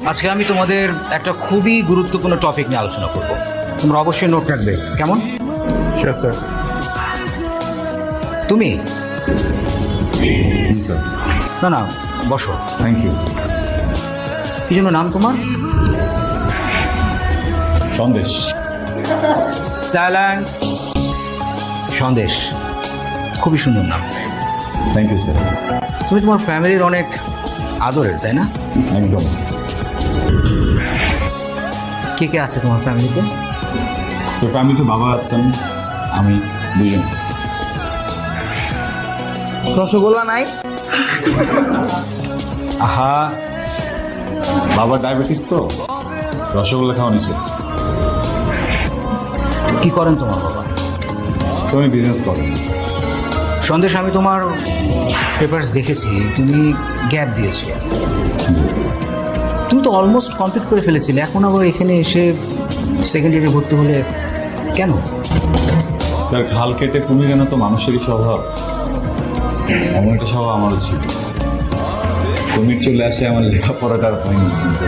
আজকে আমি তোমাদের একটা খুবই গুরুত্বপূর্ণ টপিক নিয়ে আলোচনা করব। তোমরা অবশ্যই নোট রাখবে, কেমন? Sure sir. তুমি জি স্যার। না না, বসো। Thank you. কি জন্য নাম তোমার? সন্দেশ। সাইলেন্ট। সন্দেশ, খুবই সুন্দর নাম। Thank you sir. তুমি তোমার ফ্যামিলির অনেক আদরের, তাই না? একদম। কে কে আছে তোমার ফ্যামিলিতে? স্যার ফ্যামিলিতে বাবা আছেন, আমি, দুজন। রসগোল্লা নাই? আহা, বাবার ডায়াবেটিস তো, রসগোল্লা খাওয়া নিষেধ। কি করেন তোমার বাবা? সবাই বিজনেস করেন। সন্দেশ, আমি তোমার পেপারস দেখেছি, তুমি গ্যাপ দিয়েছো। তুমি তো অলমোস্ট কমপ্লিট করে ফেলেছিলে, এখন আবার এখানে এসে সেকেন্ড ইয়ারে ভর্তি হলে কেন? স্যার খাল কেটে কুমির আনা তো মানুষেরই স্বভাব, এমন একটা স্বভাব আমারও ছিল। কুমির চলে আসে, আমার লেখাপড়াটা আর হয়নি, কিন্তু